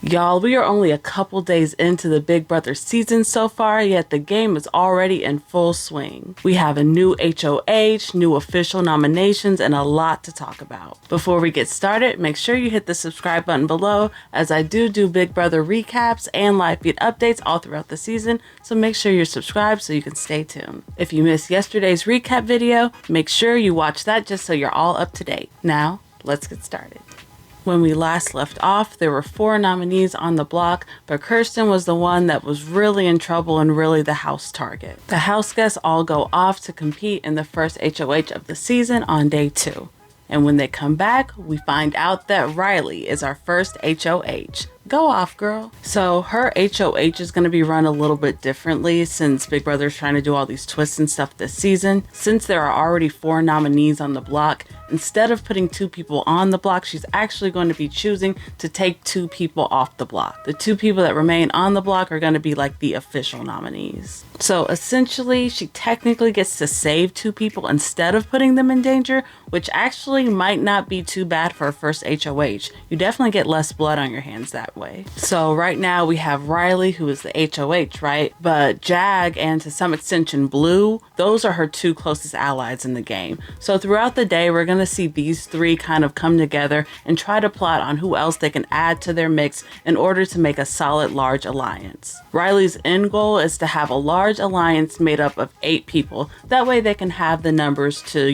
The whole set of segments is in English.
Y'all, we are only a couple days into the Big Brother season so far, yet the game is already in full swing. We have a new HOH, new official nominations, and a lot to talk about. Before we get started, make sure you hit the subscribe button below, as I do Big Brother recaps and live feed updates all throughout the season, so make sure you're subscribed so you can stay tuned. If you missed yesterday's recap video, make sure you watch that just so you're all up to date. Now, let's get started. When we last left off, there were 4 nominees on the block, but Kirsten was the one that was really in trouble and really the house target. The house guests all go off to compete in the first HOH of the season on day 2. And when they come back, we find out that Reilly is our first HOH. Go off, girl. So her HOH is going to be run a little bit differently since Big Brother's trying to do all these twists and stuff this season. Since there are already 4 nominees on the block, instead of putting 2 people on the block, she's actually going to be choosing to take 2 people off the block. The 2 people that remain on the block are going to be like the official nominees. So essentially, she technically gets to save 2 people instead of putting them in danger, which actually might not be too bad for a first HOH. You definitely get less blood on your hands that way. So right now we have Reilly, who is the HOH, right? But Jag and to some extension Blue, those are her 2 closest allies in the game. So throughout the day, we're going to see these 3 kind of come together and try to plot on who else they can add to their mix in order to make a solid large alliance. Reilly's end goal is to have a large alliance made up of 8 people. That way they can have the numbers to,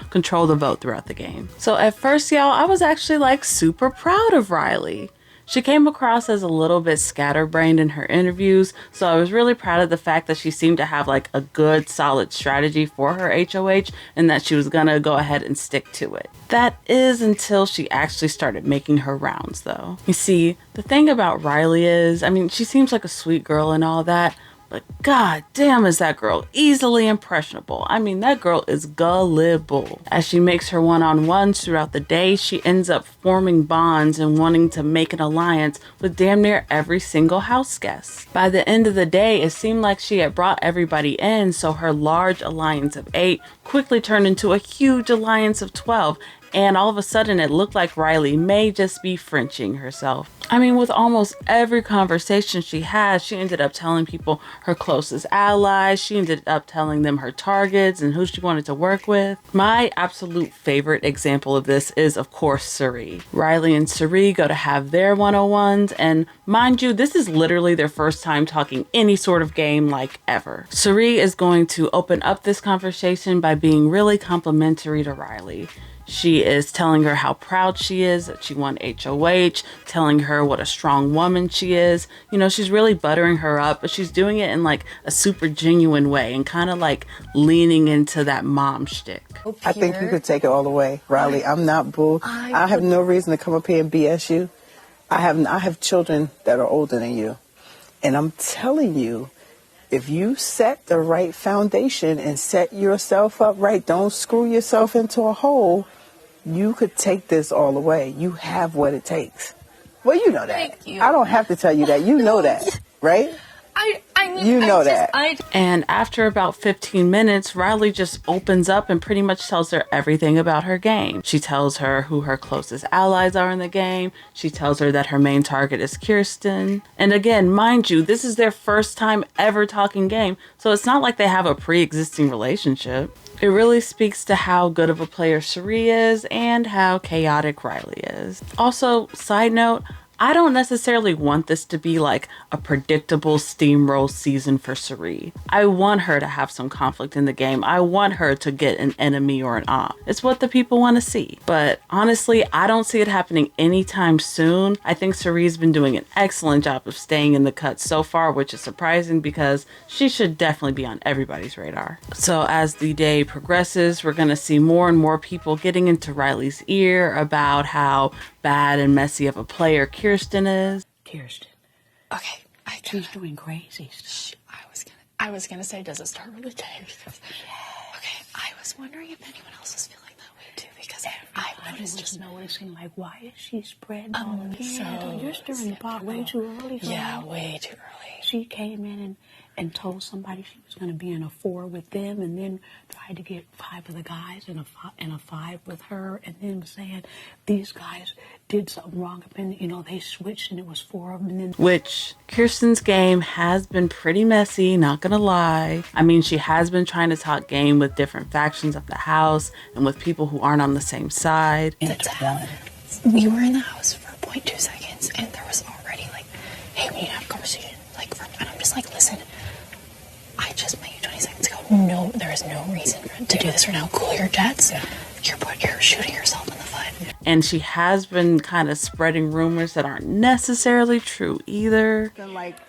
control the vote throughout the game. So at first, y'all, I was actually like super proud of Reilly. She came across as a little bit scatterbrained in her interviews, so I was really proud of the fact that she seemed to have like a good solid strategy for her HOH and that she was gonna go ahead and stick to it. That is until she actually started making her rounds though. You see, the thing about Reilly is, she seems like a sweet girl and all that, but god damn is that girl easily impressionable. That girl is gullible. As she makes her one-on-ones throughout the day, she ends up forming bonds and wanting to make an alliance with damn near every single house guest. By the end of the day, it seemed like she had brought everybody in, so her large alliance of 8 quickly turned into a huge alliance of 12. And all of a sudden, it looked like Reilly may just be Frenching herself. With almost every conversation she had, she ended up telling people her closest allies. She ended up telling them her targets and who she wanted to work with. My absolute favorite example of this is, of course, Cirie. Reilly and Cirie go to have their 101s, and mind you, this is literally their first time talking any sort of game like ever. Cirie is going to open up this conversation by being really complimentary to Reilly. She is telling her how proud she is that she won HOH, telling her what a strong woman she is. She's really buttering her up, but she's doing it in like a super genuine way and kind of like leaning into that mom shtick. I think you could take it all the way, Reilly. I'm not bull. I have no reason to come up here and BS you. I have children that are older than you. And I'm telling you, if you set the right foundation and set yourself up right, don't screw yourself into a hole, you could take this all the way. You have what it takes. Well, you know that. Thank you. I don't have to tell you that. You know that, right? And after about 15 minutes, Reilly just opens up and pretty much tells her everything about her game. She tells her who her closest allies are in the game. She tells her that her main target is Kirsten. And again, mind you, this is their first time ever talking game, so it's not like they have a pre-existing relationship. It really speaks to how good of a player Cirie is and how chaotic Reilly is. Also, side note, I don't necessarily want this to be like a predictable steamroll season for Cirie. I want her to have some conflict in the game. I want her to get an enemy or an op. It's what the people want to see. But honestly, I don't see it happening anytime soon. I think Cirie's been doing an excellent job of staying in the cut so far, which is surprising because she should definitely be on everybody's radar. So as the day progresses, we're going to see more and more people getting into Reilly's ear about how bad and messy of a player Kirsten is. Kirsten. Okay. She's doing crazy stuff. I was gonna say, does it start with a J? Okay. I was wondering if anyone else was feeling that way too, because I was just noticing, like, why is she spreading all You're stirring the pot way too early. Yeah, way too early. She came in and told somebody she was going to be in a 4 with them, and then tried to get 5 of the guys in a 5 with her, and then was saying these guys did something wrong, and they switched and it was 4 of them. And then Which Kirsten's game has been pretty messy, not gonna lie. I mean, she has been trying to talk game with different factions of the house and with people who aren't on the same side. We were in the house for 0.2 seconds, and there was already like, hey, we need to have a conversation. And I'm just like, listen, I just met you 20 seconds ago. No, there is no reason to do this right now. Cool your jets. Yeah. You're shooting yourself in the foot. And she has been kind of spreading rumors that aren't necessarily true either.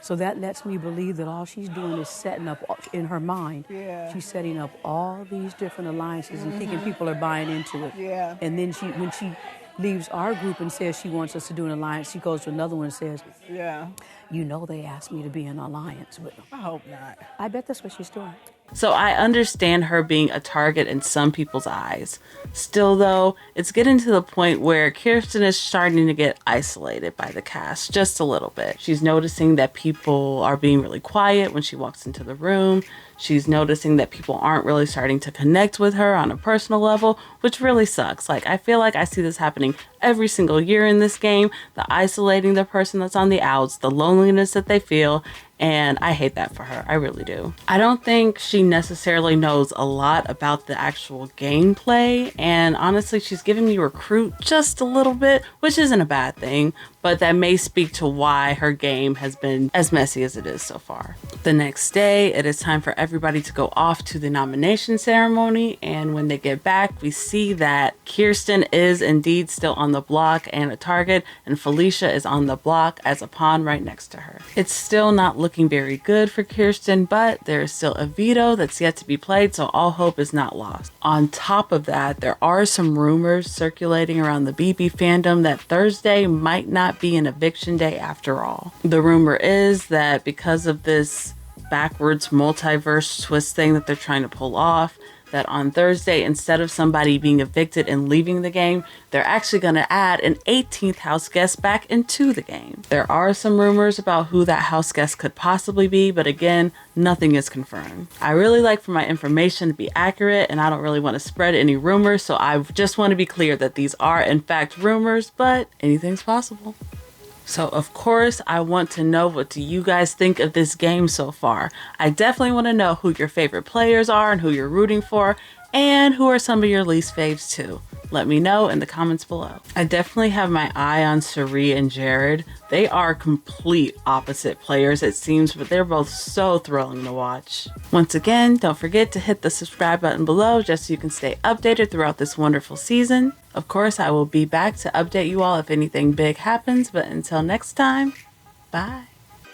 so that lets me believe that all she's doing is setting up in her mind. Yeah. She's setting up all these different alliances and thinking people are buying into it. Yeah. And then when she leaves our group and says she wants us to do an alliance, she goes to another one and says, Yeah. they asked me to be in an alliance with them. I hope not. I bet that's what she's doing. So I understand her being a target in some people's eyes. Still though, it's getting to the point where Kirsten is starting to get isolated by the cast just a little bit. She's noticing that people are being really quiet when she walks into the room. She's noticing that people aren't really starting to connect with her on a personal level, which really sucks. I feel like I see this happening every single year in this game. The isolating the person that's on the outs, the loneliness that they feel, and I hate that for her. I really do. I don't think she necessarily knows a lot about the actual gameplay, and honestly, she's giving me recruit just a little bit, which isn't a bad thing, but that may speak to why her game has been as messy as it is so far. The next day, it is time for everybody to go off to the nomination ceremony, and when they get back, we see that Kirsten is indeed still on the block and a target, and Felicia is on the block as a pawn right next to her. It's still not looking very good for Kirsten, but there is still a veto that's yet to be played, so all hope is not lost. On top of that, there are some rumors circulating around the BB fandom that Thursday might not be an eviction day after all. The rumor is that because of this backwards multiverse twist thing that they're trying to pull off, that on Thursday, instead of somebody being evicted and leaving the game, they're actually going to add an 18th house guest back into the game. There are some rumors about who that house guest could possibly be, but again, nothing is confirmed. I really like for my information to be accurate, and I don't really want to spread any rumors, so I just want to be clear that these are in fact rumors, but anything's possible. So of course, I want to know, what do you guys think of this game so far? I definitely want to know who your favorite players are and who you're rooting for, and who are some of your least faves too. Let me know in the comments below. I definitely have my eye on Cirie and Jared. They are complete opposite players it seems, but they're both so thrilling to watch. Once again, don't forget to hit the subscribe button below just so you can stay updated throughout this wonderful season. Of course, I will be back to update you all if anything big happens, but until next time, bye.